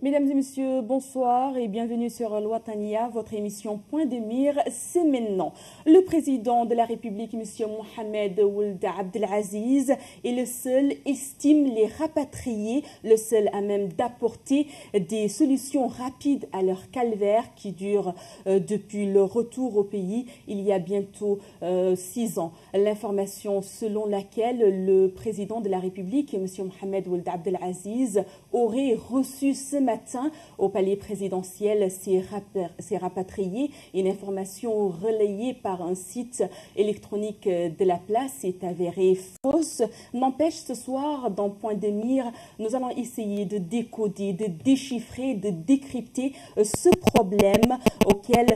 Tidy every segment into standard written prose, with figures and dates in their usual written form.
Mesdames et messieurs, bonsoir et bienvenue sur Louatania, votre émission Point de mire, c'est maintenant. Le président de la République, M. Mohamed Ould Abdelaziz, est le seul, estime les rapatriés, le seul à même d'apporter des solutions rapides à leur calvaire qui dure depuis le retour au pays il y a bientôt 6 ans. L'information selon laquelle le président de la République, M. Mohamed Ould Abdelaziz, aurait reçu ce matin au palais présidentiel ces rapatriés. Une information relayée par un site électronique de la place est avérée fausse. N'empêche, ce soir, dans Point de mire, nous allons essayer de décoder, de déchiffrer, de décrypter ce problème auquel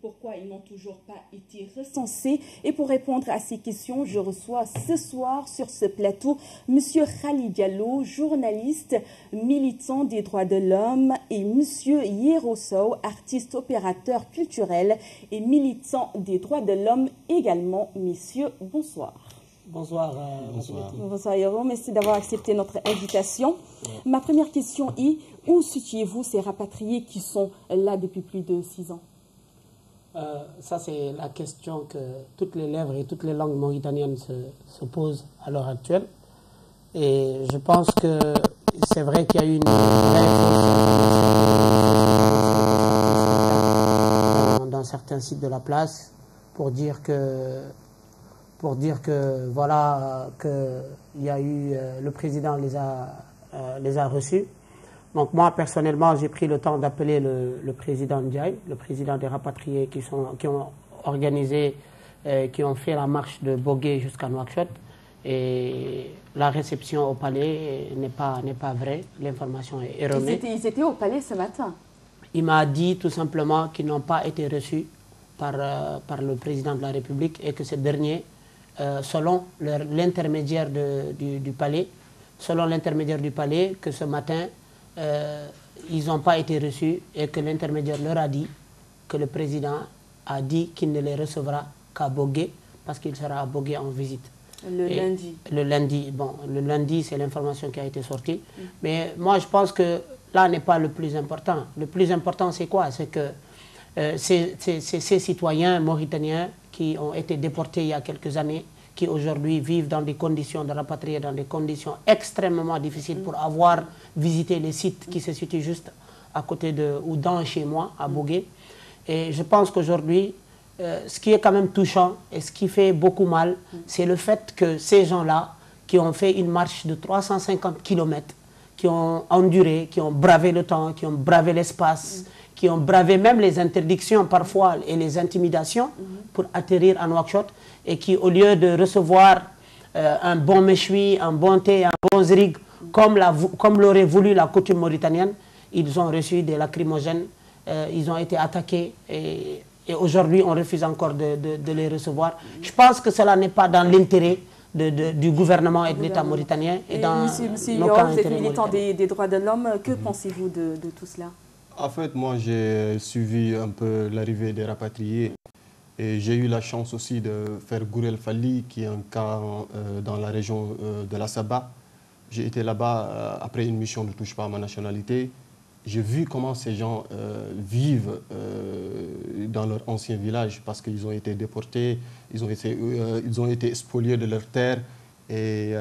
pourquoi ils n'ont toujours pas été recensés. Et pour répondre à ces questions, je reçois ce soir sur ce plateau M. Khalid Diallo, journaliste, militant des droits de l'homme, et M. Yero Sow, artiste opérateur culturel et militant des droits de l'homme également. Messieurs, bonsoir. Bonsoir. Bonsoir Yero, merci d'avoir accepté notre invitation. Ma première question est, où situez-vous ces rapatriés qui sont là depuis plus de 6 ans? Ça, c'est la question que toutes les lèvres et toutes les langues mauritaniennes se posent à l'heure actuelle. Et je pense que c'est vrai qu'il y a eu une vraie fausse dans certains sites de la place pour dire que voilà, qu'il y a eu, le président les a reçus. Donc moi, personnellement, j'ai pris le temps d'appeler le président Ndiaye, le président des rapatriés qui ont organisé, qui ont fait la marche de Bogué jusqu'à Nouakchott. Et la réception au palais n'est pas vraie, l'information est erronée. Ils étaient au palais ce matin? Il m'a dit tout simplement qu'ils n'ont pas été reçus par le président de la République et que ce dernier, selon l'intermédiaire du palais, que ce matin, ils n'ont pas été reçus et que l'intermédiaire leur a dit que le président a dit qu'il ne les recevra qu'à Bogué parce qu'il sera à Bogué en visite. Lundi. Le lundi, c'est l'information qui a été sortie. Mais moi, je pense que là n'est pas le plus important. Le plus important, c'est quoi? C'est que ces citoyens mauritaniens qui ont été déportés il y a quelques années, qui aujourd'hui vivent dans des conditions de rapatriés, dans des conditions extrêmement difficiles pour avoir visité les sites qui se situent juste à côté ou dans chez moi, à Bogué. Et je pense qu'aujourd'hui, ce qui est quand même touchant et ce qui fait beaucoup mal, c'est le fait que ces gens-là, qui ont fait une marche de 350 km, qui ont enduré, qui ont bravé le temps, qui ont bravé l'espace, qui ont bravé même les interdictions parfois et les intimidations pour atterrir à Nouakchott, et qui, au lieu de recevoir un bon méchoui, un bon thé, un bon zrig, comme l'aurait voulu la coutume mauritanienne, ils ont reçu des lacrymogènes, ils ont été attaqués, et aujourd'hui on refuse encore de les recevoir. Je pense que cela n'est pas dans l'intérêt du gouvernement et de l'État mauritanien. Et dans Monsieur Yor, vous êtes militant des droits de l'homme, que pensez-vous de tout cela? En fait, moi j'ai suivi un peu l'arrivée des rapatriés. Et j'ai eu la chance aussi de faire Gourel Fali, qui est un cas dans la région de la Saba. J'ai été là-bas après une mission de touche pas à ma nationalité. J'ai vu comment ces gens vivent dans leur ancien village parce qu'ils ont été déportés, ils ont été spoliés de leurs terres. Et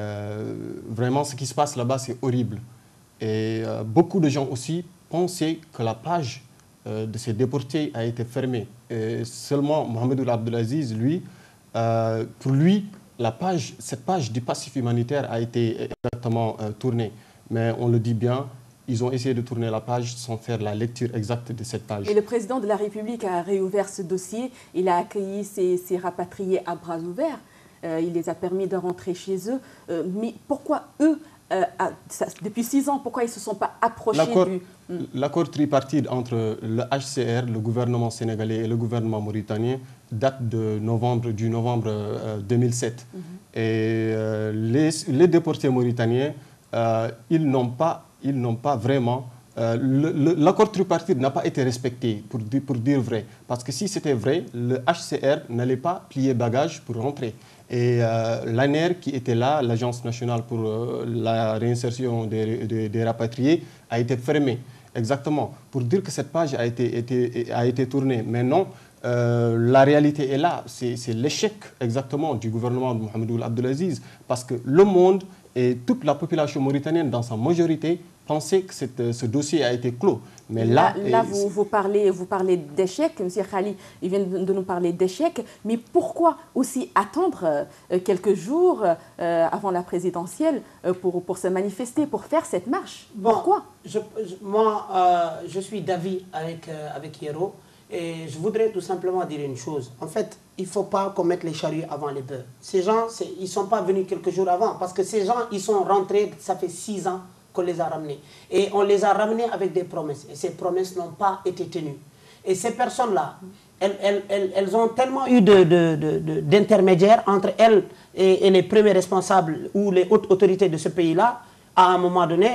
vraiment, ce qui se passe là-bas, c'est horrible. Et beaucoup de gens aussi pensaient que la plage de ces déportés a été fermée. Et seulement Mohamed Ould Abdelaziz, lui, pour lui, cette page du passif humanitaire a été exactement tournée. Mais on le dit bien, ils ont essayé de tourner la page sans faire la lecture exacte de cette page. Et le président de la République a réouvert ce dossier. Il a accueilli ces rapatriés à bras ouverts. Il les a permis de rentrer chez eux. Mais pourquoi eux, depuis 6 ans, pourquoi ils ne se sont pas approchés du... L'accord tripartite entre le HCR, le gouvernement sénégalais et le gouvernement mauritanien date du novembre 2007. Et les déportés mauritaniens, ils n'ont pas vraiment... l'accord tripartite n'a pas été respecté, pour dire vrai. Parce que si c'était vrai, le HCR n'allait pas plier bagage pour rentrer. Et l'ANER qui était là, l'Agence nationale pour la réinsertion des rapatriés, a été fermée. Exactement, pour dire que cette page a été tournée. Mais non, la réalité est là, c'est l'échec exactement du gouvernement de Mohamed Ould Abdelaziz, parce que le monde et toute la population mauritanienne dans sa majorité pensaient que ce dossier a été clos. Mais là vous parlez d'échec, M. Khali, il vient de nous parler d'échec, mais pourquoi aussi attendre quelques jours avant la présidentielle pour se manifester, pour faire cette marche? Pourquoi? Moi, je suis d'avis avec Hiero, et je voudrais tout simplement dire une chose. En fait, il ne faut pas qu'on mette les charrues avant les bœufs. Ces gens, ils ne sont pas venus quelques jours avant, parce que ces gens, ils sont rentrés, ça fait 6 ans qu'on les a ramenés. Et on les a ramenés avec des promesses. Et ces promesses n'ont pas été tenues. Et ces personnes-là, elles ont tellement eu d'intermédiaires entre elles et les premiers responsables ou les hautes autorités de ce pays-là. À un moment donné,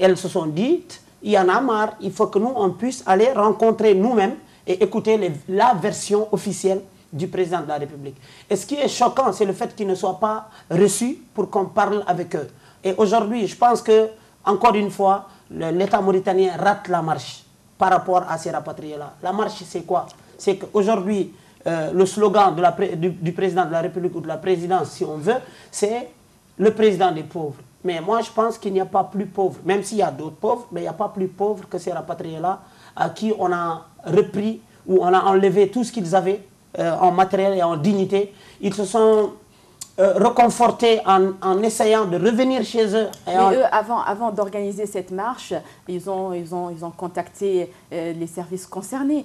elles se sont dites, il y en a marre, il faut que nous, on puisse aller rencontrer nous-mêmes et écouter la version officielle du président de la République. Et ce qui est choquant, c'est le fait qu'ils ne soient pas reçus pour qu'on parle avec eux. Et aujourd'hui, je pense que, encore une fois, l'État mauritanien rate la marche par rapport à ces rapatriés-là. La marche, c'est quoi? C'est qu'aujourd'hui, le slogan du président de la République ou de la présidence, si on veut, c'est le président des pauvres. Mais moi, je pense qu'il n'y a pas plus pauvre, même s'il y a d'autres pauvres, mais il n'y a pas plus pauvres que ces rapatriés-là à qui on a repris ou on a enlevé tout ce qu'ils avaient en matériel et en dignité. Ils se sont reconfortés en essayant de revenir chez eux. Mais eux, avant d'organiser cette marche, ils ont contacté les services concernés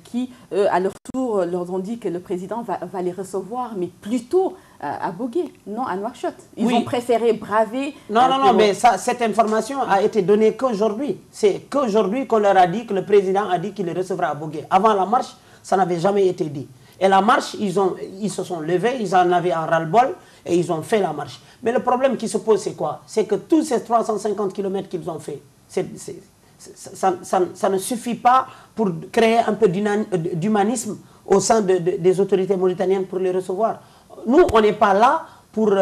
qui, à leur tour, leur ont dit que le président va les recevoir, mais plutôt à Bogué, non à Nouakchott. Ils ont préféré braver... Non, mais cette information a été donnée qu'aujourd'hui. C'est qu'aujourd'hui qu'on leur a dit que le président a dit qu'il les recevra à Bogué. Avant la marche, ça n'avait jamais été dit. Et la marche, ils se sont levés, ils en avaient un ras-le-bol et ils ont fait la marche. Mais le problème qui se pose, c'est quoi? C'est que tous ces 350 km qu'ils ont fait, ça ne suffit pas pour créer un peu d'humanisme au sein des autorités mauritaniennes pour les recevoir. Nous, on n'est pas là pour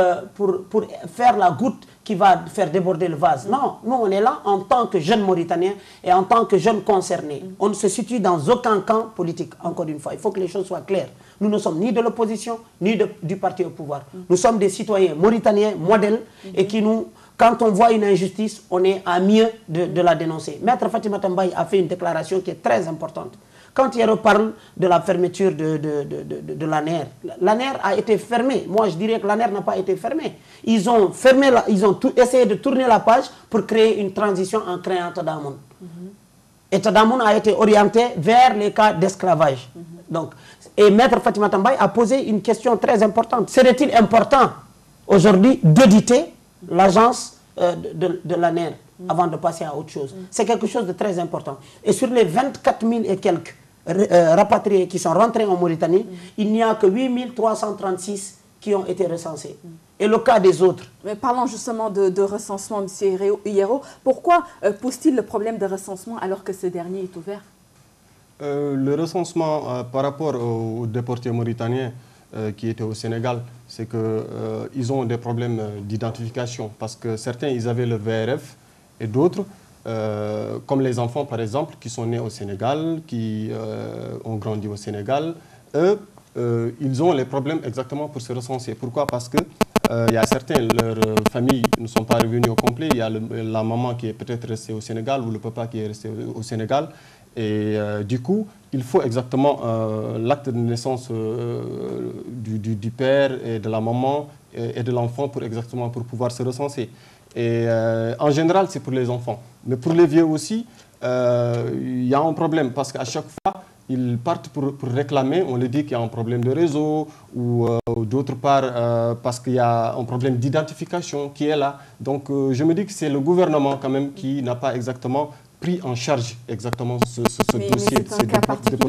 faire la goutte qui va faire déborder le vase. Non, nous, on est là en tant que jeunes Mauritaniens et en tant que jeunes concernés. On ne se situe dans aucun camp politique, encore une fois. Il faut que les choses soient claires. Nous ne sommes ni de l'opposition, ni du parti au pouvoir. Nous sommes des citoyens mauritaniens, modèles, et qui quand on voit une injustice, on est à mieux de la dénoncer. Maître Fatimata Mbaye a fait une déclaration qui est très importante. Quand il reparle de la fermeture de l'ANER, l'ANER a été fermée. Moi, je dirais que l'ANER n'a pas été fermée. Ils ont essayé de tourner la page pour créer une transition en créant Tadamoun. Et Tadamoun a été orienté vers les cas d'esclavage. Et Maître Fatimata Mbaye a posé une question très importante. Serait-il important aujourd'hui d'auditer l'agence de l'ANER avant de passer à autre chose? C'est quelque chose de très important. Et sur les 24 000 et quelques rapatriés qui sont rentrés en Mauritanie, il n'y a que 8 336 qui ont été recensés. Et le cas des autres? Mais parlons justement de recensement, M. Hiero. Pourquoi pose-t-il le problème de recensement alors que ce dernier est ouvert? Le recensement par rapport aux déportés mauritaniens qui étaient au Sénégal, c'est qu'ils ont des problèmes d'identification parce que certains, ils avaient le VRF et d'autres, comme les enfants par exemple, qui sont nés au Sénégal, qui ont grandi au Sénégal, eux, ils ont les problèmes exactement pour se recenser. Pourquoi? Parce que il y a certains, leurs familles ne sont pas revenues au complet. Il y a la maman qui est peut-être restée au Sénégal ou le papa qui est resté au Sénégal. Et du coup, il faut exactement l'acte de naissance du père et de la maman et de l'enfant pour pouvoir se recenser. Et en général, c'est pour les enfants. Mais pour les vieux aussi, il y a un problème parce qu'à chaque fois, ils partent pour réclamer. On leur dit qu'il y a un problème de réseau ou d'autre part parce qu'il y a un problème d'identification qui est là. Donc je me dis que c'est le gouvernement quand même qui n'a pas exactement pris en charge exactement ce dossier. Mais c'est un cas particulier.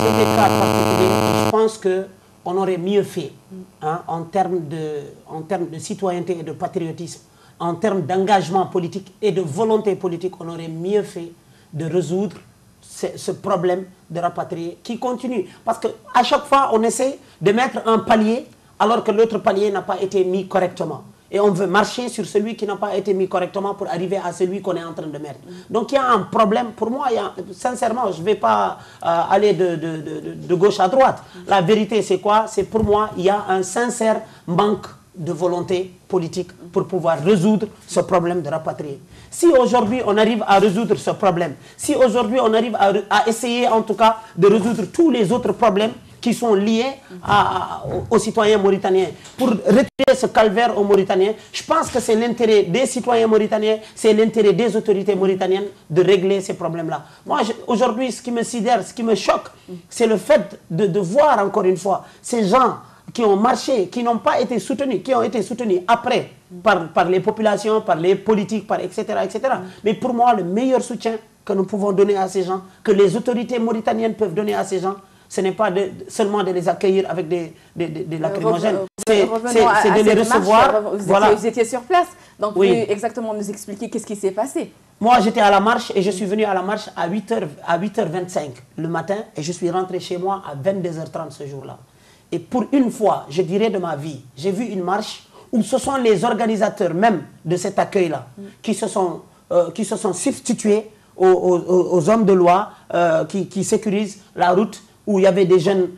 C'est des cas particuliers. Je pense qu'on aurait mieux fait en termes de citoyenneté et de patriotisme, en termes d'engagement politique et de volonté politique, on aurait mieux fait de résoudre ce problème de rapatriés qui continue. Parce qu'à chaque fois, on essaie de mettre un palier alors que l'autre palier n'a pas été mis correctement. Et on veut marcher sur celui qui n'a pas été mis correctement pour arriver à celui qu'on est en train de mettre. Donc il y a un problème. Pour moi, sincèrement, je ne vais pas aller de gauche à droite. La vérité, c'est quoi? C'est pour moi, il y a un sincère manque de volonté politique pour pouvoir résoudre ce problème de rapatriés. Si aujourd'hui on arrive à résoudre ce problème, si aujourd'hui on arrive à essayer en tout cas de résoudre tous les autres problèmes qui sont liés aux citoyens mauritaniens, pour retirer ce calvaire aux Mauritaniens, je pense que c'est l'intérêt des citoyens mauritaniens, c'est l'intérêt des autorités mauritaniennes de régler ces problèmes-là. Moi, aujourd'hui, ce qui me sidère, ce qui me choque, c'est le fait de voir encore une fois ces gens qui ont marché, qui n'ont pas été soutenus, qui ont été soutenus après par les populations, par les politiques, etc., etc. Mais pour moi, le meilleur soutien que nous pouvons donner à ces gens, que les autorités mauritaniennes peuvent donner à ces gens, ce n'est pas seulement de les accueillir avec des lacrymogènes, c'est de les recevoir. Vous étiez sur place, donc oui. Vous pouvez exactement nous expliquer qu'est-ce qui s'est passé. Moi, j'étais à la marche et je suis venu à la marche à 8h25 le matin et je suis rentré chez moi à 22h30 ce jour-là. Et pour une fois, je dirais de ma vie, j'ai vu une marche où ce sont les organisateurs même de cet accueil-là qui se sont substitués aux hommes de loi qui sécurisent la route, où il y avait des jeunes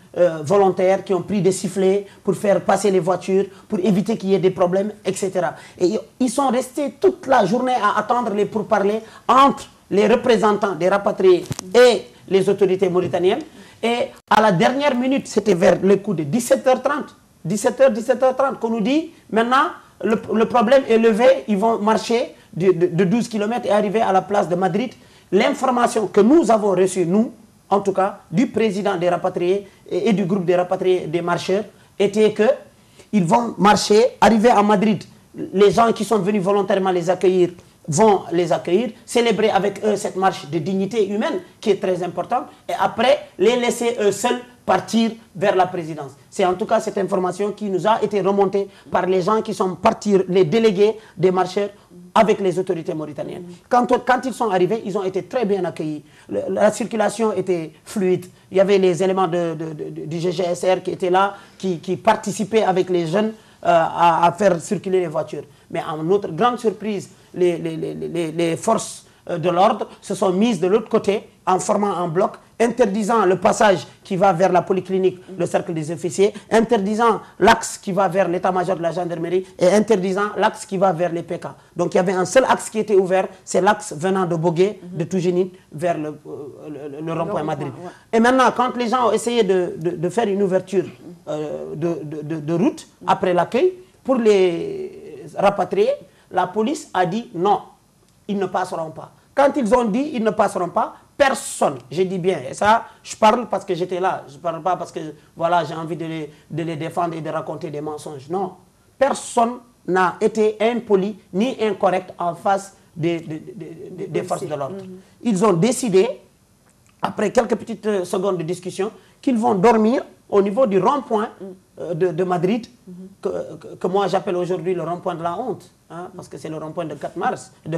volontaires qui ont pris des sifflets pour faire passer les voitures, pour éviter qu'il y ait des problèmes, etc. Et ils sont restés toute la journée à attendre les pourparlers entre les représentants des rapatriés et les autorités mauritaniennes. Et à la dernière minute, c'était vers le coup de 17h30, 17h30, qu'on nous dit, maintenant, le problème est levé, ils vont marcher de 12 km et arriver à la place de Madrid. L'information que nous avons reçue, nous, en tout cas, du président des rapatriés et du groupe des rapatriés des marcheurs, était qu'ils vont marcher, arriver à Madrid. Les gens qui sont venus volontairement les accueillir vont les accueillir, célébrer avec eux cette marche de dignité humaine qui est très importante, et après les laisser eux seuls partir vers la présidence. C'est en tout cas cette information qui nous a été remontée par les gens qui sont partis, les délégués des marcheurs avec les autorités mauritaniennes. Quand ils sont arrivés, ils ont été très bien accueillis. La circulation était fluide. Il y avait les éléments du GGSR qui étaient là, qui participaient avec les jeunes à faire circuler les voitures. Mais à notre grande surprise, les forces de l'ordre se sont mises de l'autre côté en formant un bloc, interdisant le passage qui va vers la polyclinique, le cercle des officiers, interdisant l'axe qui va vers l'état-major de la gendarmerie et interdisant l'axe qui va vers les PK. Donc il y avait un seul axe qui était ouvert, c'est l'axe venant de Bogué, de Tougénine, vers le rond-point Madrid. Ouais. Et maintenant, quand les gens ont essayé de faire une ouverture de route après l'accueil, pour les rapatrier, la police a dit non, ils ne passeront pas. Quand ils ont dit ils ne passeront pas, personne, je dis bien, et ça, je parle parce que j'étais là, je ne parle pas parce que voilà, j'ai envie de les défendre et de raconter des mensonges. Non, personne n'a été impoli ni incorrect en face des forces de l'ordre. Ils ont décidé, après quelques petites secondes de discussion, qu'ils vont dormir au niveau du rond-point de Madrid, que moi j'appelle aujourd'hui le rond-point de la honte, hein, parce que c'est le rond-point de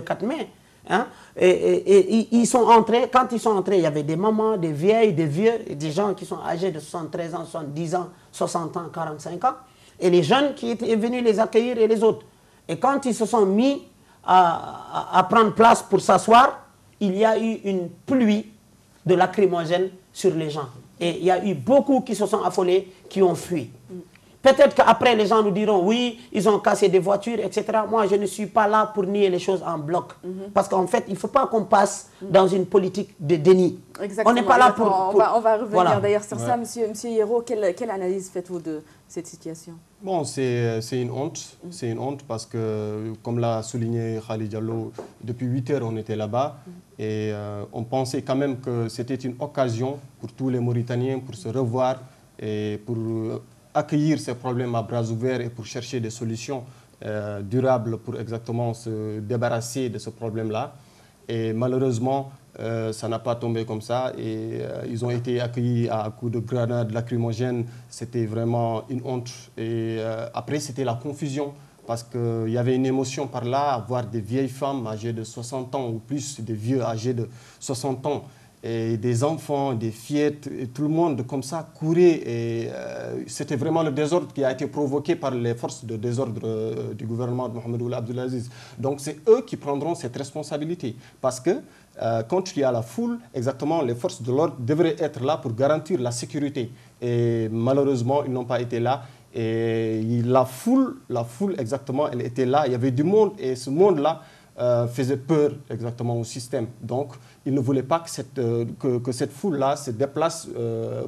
4 mai. Hein, et ils sont entrés, quand ils sont entrés, il y avait des mamans, des vieilles, des vieux, des gens qui sont âgés de 73 ans, 70 ans, 60 ans, 45 ans, et les jeunes qui étaient venus les accueillir et les autres. Et quand ils se sont mis à prendre place pour s'asseoir, il y a eu une pluie de lacrymogènes sur les gens. Et il y a eu beaucoup qui se sont affolés, qui ont fui. Peut-être qu'après, les gens nous diront, oui, ils ont cassé des voitures, etc. Moi, je ne suis pas là pour nier les choses en bloc. Parce qu'en fait, il ne faut pas qu'on passe dans une politique de déni. Exactement. On n'est pas là pour... On va revenir d'ailleurs sur ça. Monsieur Hierro, quelle analyse faites-vous de cette situation? Bon, c'est une honte. C'est une honte parce que, comme l'a souligné Khalid Diallo, depuis 8 heures, on était là-bas. Et on pensait quand même que c'était une occasion pour tous les Mauritaniens pour se revoir et pour accueillir ces problèmes à bras ouverts et pour chercher des solutions durables pour exactement se débarrasser de ce problème-là. Et malheureusement, ça n'a pas tombé comme ça. Et ils ont été accueillis à coups de grenades lacrymogènes. C'était vraiment une honte. Et après, c'était la confusion. Parce qu'il y avait une émotion par là, à voir des vieilles femmes âgées de 60 ans ou plus, des vieux âgés de 60 ans. et des enfants, des fillettes, et tout le monde comme ça courait. Et c'était vraiment le désordre qui a été provoqué par les forces de désordre du gouvernement de Mohamed Ould Abdelaziz. Donc c'est eux qui prendront cette responsabilité. Parce que quand il y a la foule, exactement, les forces de l'ordre devraient être là pour garantir la sécurité. Et malheureusement, ils n'ont pas été là. Et la foule exactement, elle était là. Il y avait du monde et ce monde-là faisait peur exactement au système. Donc, ils ne voulaient pas que cette foule-là se déplace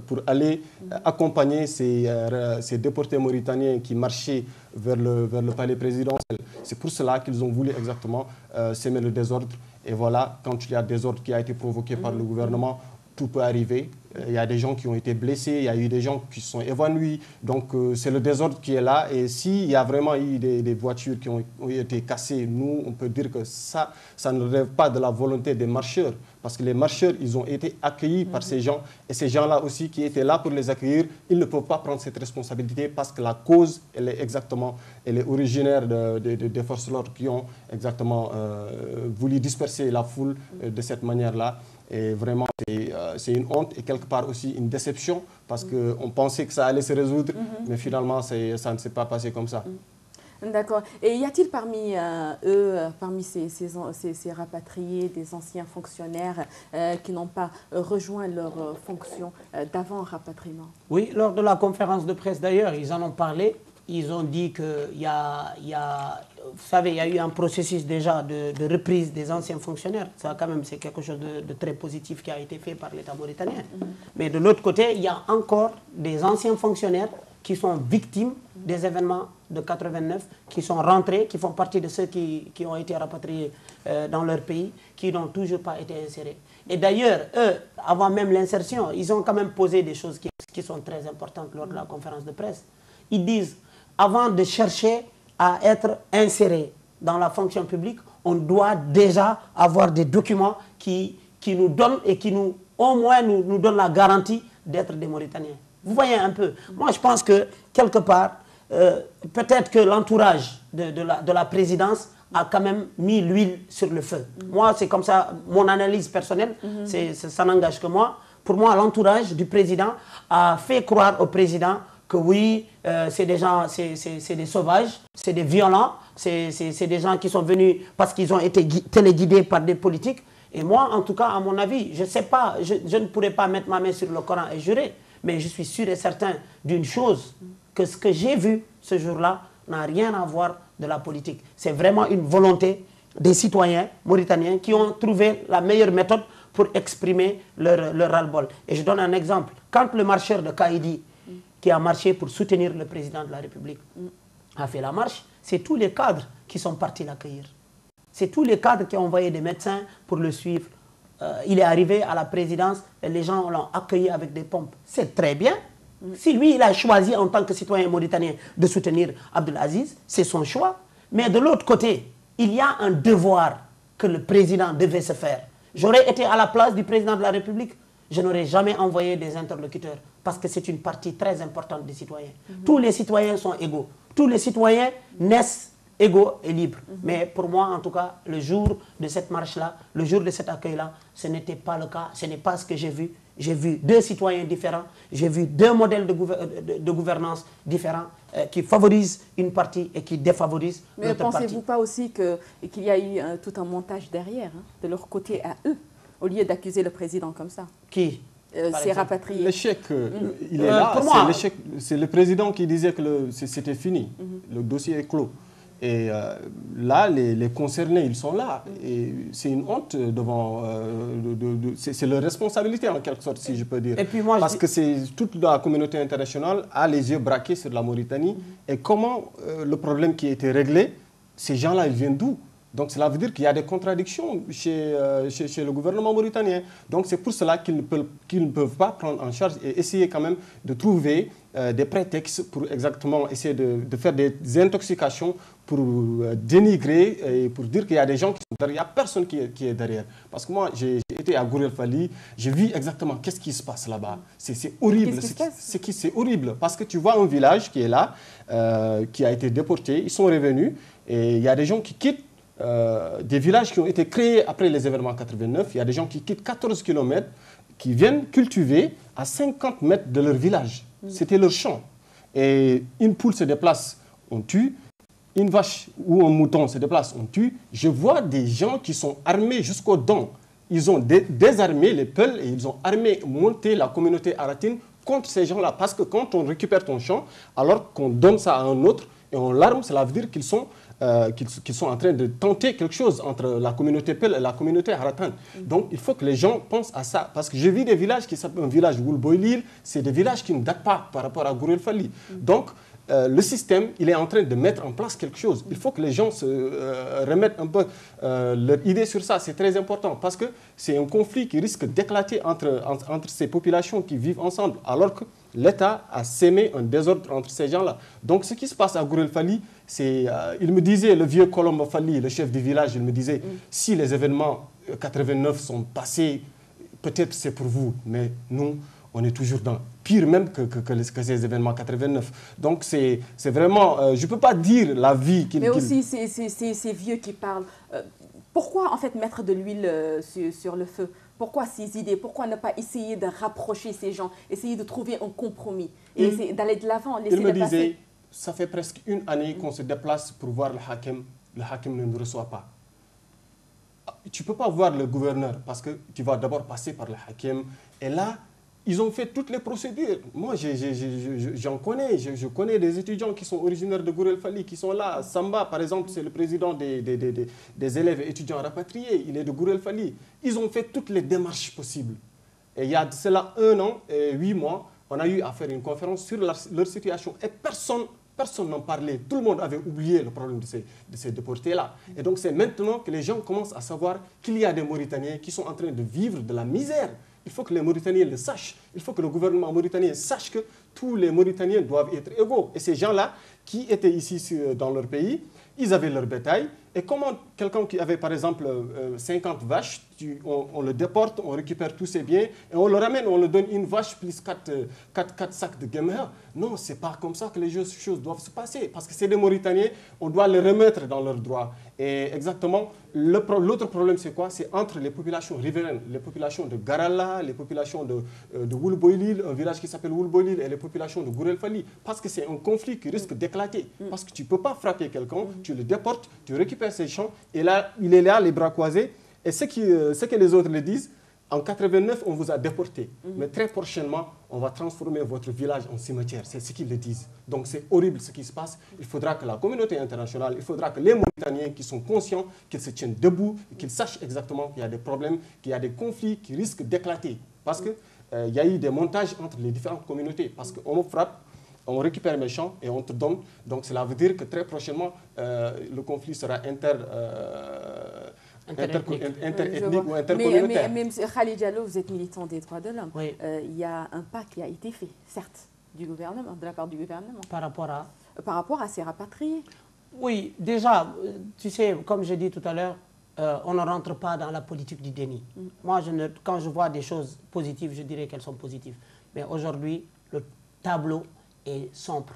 pour aller accompagner ces déportés mauritaniens qui marchaient vers le palais présidentiel. C'est pour cela qu'ils ont voulu exactement semer le désordre. Et voilà, quand il y a un désordre qui a été provoqué par le gouvernement, tout peut arriver. Il y a des gens qui ont été blessés, il y a eu des gens qui se sont évanouis. Donc, c'est le désordre qui est là. Et s'il y a vraiment eu des voitures qui ont été cassées, nous, on peut dire que ça ne relève pas de la volonté des marcheurs. Parce que les marcheurs, ils ont été accueillis par ces gens. Et ces gens-là aussi qui étaient là pour les accueillir, ils ne peuvent pas prendre cette responsabilité parce que la cause, elle est originaire des forces de l'ordre qui ont exactement voulu disperser la foule de cette manière-là. Et vraiment, c'est une honte et quelque part aussi une déception parce qu'on pensait que ça allait se résoudre, mais finalement, ça ne s'est pas passé comme ça. D'accord. Et y a-t-il parmi eux, parmi ces rapatriés, des anciens fonctionnaires qui n'ont pas rejoint leur fonction d'avant rapatriement? Oui, lors de la conférence de presse d'ailleurs, ils en ont parlé. Ils ont dit qu'il y a vous savez, il y a eu un processus déjà de reprise des anciens fonctionnaires. Ça, quand même, c'est quelque chose de très positif qui a été fait par l'État mauritanien. Mais de l'autre côté, il y a encore des anciens fonctionnaires qui sont victimes des événements de 89, qui sont rentrés, qui font partie de ceux qui ont été rapatriés dans leur pays, qui n'ont toujours pas été insérés. Et d'ailleurs, eux, avant même l'insertion, ils ont quand même posé des choses qui sont très importantes lors de la conférence de presse. Ils disent, avant de chercher à être inséré dans la fonction publique, on doit déjà avoir des documents qui nous donnent et qui au moins nous donnent la garantie d'être des Mauritaniens. Vous voyez un peu. Moi, je pense que quelque part, peut-être que l'entourage de la présidence a quand même mis l'huile sur le feu. Moi, c'est comme ça, mon analyse personnelle, ça n'engage que moi. Pour moi, l'entourage du président a fait croire au président que oui, c'est des gens, c'est des sauvages, c'est des violents, c'est des gens qui sont venus parce qu'ils ont été téléguidés par des politiques. Et moi, en tout cas, à mon avis, je ne sais pas, je ne pourrais pas mettre ma main sur le Coran et jurer, mais je suis sûr et certain d'une chose, que ce que j'ai vu ce jour-là n'a rien à voir de la politique. C'est vraiment une volonté des citoyens mauritaniens qui ont trouvé la meilleure méthode pour exprimer leur ras-le-bol. Et je donne un exemple. Quand le marcheur de Kaïdi, qui a marché pour soutenir le président de la République, a fait la marche, c'est tous les cadres qui sont partis l'accueillir. C'est tous les cadres qui ont envoyé des médecins pour le suivre. Il est arrivé à la présidence et les gens l'ont accueilli avec des pompes. C'est très bien. Si lui, il a choisi en tant que citoyen mauritanien de soutenir Abdelaziz, c'est son choix. Mais de l'autre côté, il y a un devoir que le président devait se faire. J'aurais été à la place du président de la République, je n'aurais jamais envoyé des interlocuteurs parce que c'est une partie très importante des citoyens. Tous les citoyens sont égaux. Tous les citoyens naissent égaux et libres. Mais pour moi, en tout cas, le jour de cette marche-là, le jour de cet accueil-là, ce n'était pas le cas. Ce n'est pas ce que j'ai vu. J'ai vu deux citoyens différents. J'ai vu deux modèles de gouvernance différents qui favorisent une partie et qui défavorisent l'autre partie. Mais pensez-vous pas aussi qu'il y a eu tout un montage derrière, de leur côté à eux, au lieu d'accuser le président comme ça? Qui c'est rapatrié. L'échec, il est là. C'est le président qui disait que c'était fini. Le dossier est clos. Et là, les concernés, ils sont là. Et c'est une honte devant... c'est leur responsabilité, en quelque sorte, si je peux dire. Et puis moi, parce que toute la communauté internationale a les yeux braqués sur la Mauritanie. Et comment le problème qui a été réglé, ces gens-là, ils viennent d'où? Donc cela veut dire qu'il y a des contradictions chez le gouvernement mauritanien. Donc c'est pour cela qu'ils ne peuvent pas prendre en charge et essayer quand même de trouver des prétextes pour exactement essayer de faire des intoxications pour dénigrer et pour dire qu'il y a des gens qui sont derrière. Il n'y a personne qui est derrière. Parce que moi, j'ai été à Gourel Fali, j'ai vu exactement qu'est-ce qui se passe là-bas. C'est horrible. C'est horrible parce que tu vois un village qui est là, qui a été déporté, ils sont revenus et il y a des gens qui quittent des villages qui ont été créés après les événements 89. Il y a des gens qui quittent 14 km, qui viennent cultiver à 50 mètres de leur village. C'était leur champ. Et une poule se déplace, on tue. Une vache ou un mouton se déplace, on tue. Je vois des gens qui sont armés jusqu'aux dents. Ils ont désarmé les Peuls et ils ont monté la communauté aratine contre ces gens-là. Parce que quand on récupère ton champ, alors qu'on donne ça à un autre et on l'arme, cela veut dire qu'ils sont en train de tenter quelque chose entre la communauté Peul et la communauté Haratane. Donc il faut que les gens pensent à ça. Parce que j'ai vu des villages qui s'appellent un village Woulboylil, c'est des villages qui ne datent pas par rapport à Gourel Fali. Donc le système, il est en train de mettre en place quelque chose. Il faut que les gens se remettent un peu leur idée sur ça. C'est très important parce que c'est un conflit qui risque d'éclater entre ces populations qui vivent ensemble, alors que l'État a sémé un désordre entre ces gens-là. Donc ce qui se passe à Gourel Fali, c'est, il me disait, le vieux Colombo Fali, le chef du village, il me disait, si les événements 89 sont passés, peut-être c'est pour vous, mais nous, on est toujours dans pire même que ces événements 89. Donc c'est vraiment, je ne peux pas dire la vie qu'il... Mais aussi ces vieux qui parlent. Pourquoi en fait mettre de l'huile sur le feu? Pourquoi ces idées? Pourquoi ne pas essayer de rapprocher ces gens? Essayer de trouver un compromis et essayer d'aller de l'avant, laisser Il me le passer. disait, ça fait presque une année qu'on se déplace pour voir le hakim. Le hakim ne nous reçoit pas. Tu ne peux pas voir le gouverneur parce que tu vas d'abord passer par le hakim. Et là, ils ont fait toutes les procédures. Moi, j'en connais. Je connais des étudiants qui sont originaires de Gourel Fali, qui sont là. Samba, par exemple, c'est le président des élèves et étudiants rapatriés. Il est de Gourel Fali. Ils ont fait toutes les démarches possibles. Et il y a cela 1 an et 8 mois, on a eu à faire une conférence sur leur situation. Et personne n'en parlait. Tout le monde avait oublié le problème de ces déportés-là. Et donc, c'est maintenant que les gens commencent à savoir qu'il y a des Mauritaniens qui sont en train de vivre de la misère. Il faut que les Mauritaniens le sachent. Il faut que le gouvernement mauritanien sache que tous les Mauritaniens doivent être égaux. Et ces gens-là, qui étaient ici dans leur pays, ils avaient leur bétail. Et comment quelqu'un qui avait, par exemple, 50 vaches, on le déporte, on récupère tous ses biens, et on le ramène, on le donne une vache plus 4 sacs de gemher. Non, ce n'est pas comme ça que les choses doivent se passer. Parce que c'est des Mauritaniens, on doit les remettre dans leurs droits. Et exactement, l'autre problème, c'est quoi? C'est entre les populations riveraines, les populations de Garala, les populations de Woulboylil, un village qui s'appelle Woulboylil, et les populations de Gourel Fali. Parce que c'est un conflit qui risque d'éclater. Parce que tu ne peux pas frapper quelqu'un, tu le déportes, tu récupères ses champs, et là, il est là, les bras croisés. Et ce que les autres le disent, en 89, on vous a déporté. Mais très prochainement, on va transformer votre village en cimetière. C'est ce qu'ils le disent. Donc c'est horrible ce qui se passe. Il faudra que la communauté internationale, il faudra que les Mauritaniens qui sont conscients, qu'ils se tiennent debout, qu'ils sachent exactement qu'il y a des problèmes, qu'il y a des conflits qui risquent d'éclater. Parce qu'il y a eu des montages entre les différentes communautés. Parce qu'on frappe, on récupère mes champs et on te donne. Donc cela veut dire que très prochainement, le conflit sera interethnique ou intercommunautaire. Mais M. Khalid Diallo, vous êtes militant des droits de l'homme. Oui. Il y a un pas qui a été fait, certes, du gouvernement, de la part du gouvernement. Par rapport à? Par rapport à ces rapatriés. Oui, déjà, tu sais, comme j'ai dit tout à l'heure, on ne rentre pas dans la politique du déni. Moi, quand je vois des choses positives, je dirais qu'elles sont positives. Mais aujourd'hui, le tableau est sombre.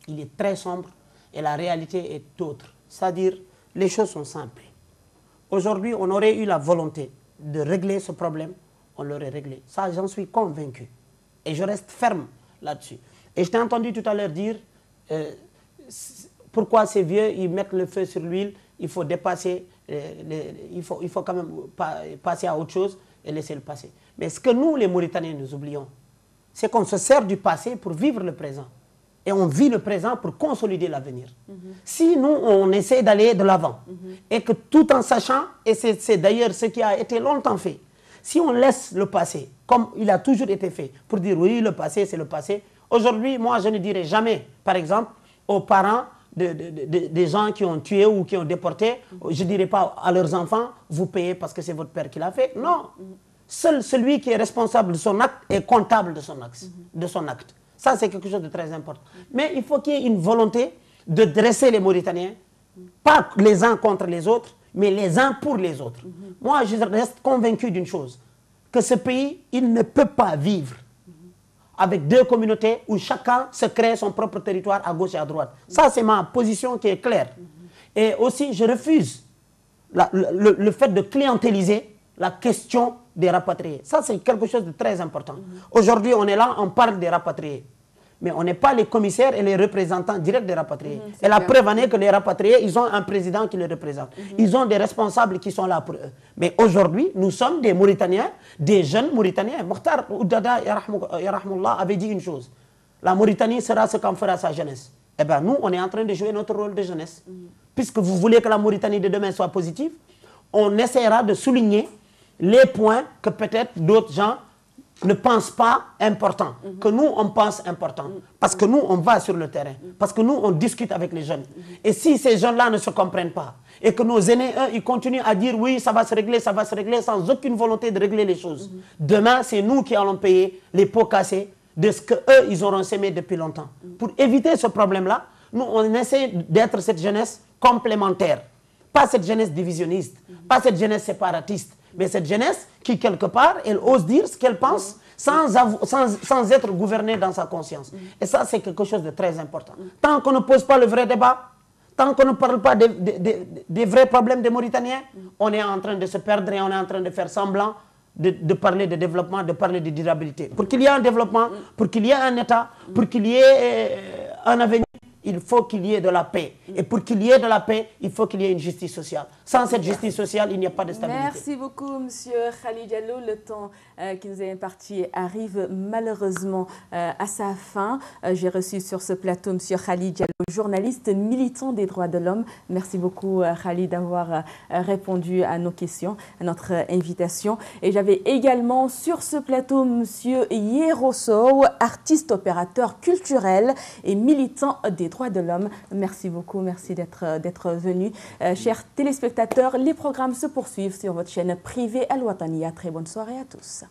Il est très sombre et la réalité est autre. C'est-à-dire, les choses sont simples. Aujourd'hui, on aurait eu la volonté de régler ce problème, on l'aurait réglé. Ça, j'en suis convaincu. Et je reste ferme là-dessus. Et je t'ai entendu tout à l'heure dire pourquoi ces vieux, ils mettent le feu sur l'huile, il faut dépasser, il faut quand même passer à autre chose et laisser le passé. Mais ce que nous, les Mauritaniens, nous oublions, c'est qu'on se sert du passé pour vivre le présent. Et on vit le présent pour consolider l'avenir. Si nous, on essaie d'aller de l'avant, et que tout en sachant, et c'est d'ailleurs ce qui a été longtemps fait, si on laisse le passé, comme il a toujours été fait, pour dire oui, le passé, c'est le passé, aujourd'hui, moi, je ne dirais jamais, par exemple, aux parents des gens qui ont tué ou qui ont déporté, je ne dirais pas à leurs enfants, vous payez parce que c'est votre père qui l'a fait. Non. Seul celui qui est responsable de son acte est comptable de son acte. Ça, c'est quelque chose de très important. Mais il faut qu'il y ait une volonté de dresser les Mauritaniens, pas les uns contre les autres, mais les uns pour les autres. Moi, je reste convaincu d'une chose, que ce pays, il ne peut pas vivre avec deux communautés où chacun se crée son propre territoire à gauche et à droite. Ça, c'est ma position qui est claire. Et aussi, je refuse le fait de clientéliser la question des rapatriés. Ça, c'est quelque chose de très important. Aujourd'hui, on est là, on parle des rapatriés. Mais on n'est pas les commissaires et les représentants directs des rapatriés. Et la preuve en est que les rapatriés, ils ont un président qui les représente. Ils ont des responsables qui sont là pour eux. Mais aujourd'hui, nous sommes des Mauritaniens, des jeunes Mauritaniens. Mokhtar Oudada Yarahmoullah avait dit une chose. La Mauritanie sera ce qu'en fera sa jeunesse. Eh bien, nous, on est en train de jouer notre rôle de jeunesse. Puisque vous voulez que la Mauritanie de demain soit positive, on essaiera de souligner les points que peut-être d'autres gens ne pensent pas importants, que nous, on pense importants. Parce que nous, on va sur le terrain. Parce que nous, on discute avec les jeunes. Et si ces jeunes-là ne se comprennent pas, et que nos aînés, eux, ils continuent à dire oui, ça va se régler, sans aucune volonté de régler les choses. Demain, c'est nous qui allons payer les pots cassés de ce qu'eux, ils auront sémé depuis longtemps. Pour éviter ce problème-là, nous, on essaie d'être cette jeunesse complémentaire. Pas cette jeunesse divisionniste, pas cette jeunesse séparatiste, mais cette jeunesse qui, quelque part, elle ose dire ce qu'elle pense sans être gouvernée dans sa conscience. Et ça, c'est quelque chose de très important. Tant qu'on ne pose pas le vrai débat, tant qu'on ne parle pas des vrais problèmes des Mauritaniens, on est en train de se perdre et on est en train de faire semblant de parler de développement, de parler de durabilité. Pour qu'il y ait un développement, pour qu'il y ait un État, pour qu'il y ait un avenir, il faut qu'il y ait de la paix. Et pour qu'il y ait de la paix, il faut qu'il y ait une justice sociale. Sans cette justice sociale, il n'y a pas de stabilité. Merci beaucoup, M. Khalid Diallo. Le temps qui nous est imparti arrive malheureusement à sa fin. J'ai reçu sur ce plateau M. Khalid Diallo, journaliste militant des droits de l'homme. Merci beaucoup, Khalid, d'avoir répondu à nos questions, à notre invitation. Et j'avais également sur ce plateau M. Yeroso, artiste opérateur culturel et militant des droits de l'homme. Merci beaucoup, merci d'être venu. Chers téléspectateurs, les programmes se poursuivent sur votre chaîne privée Al Wataniya. Très bonne soirée à tous.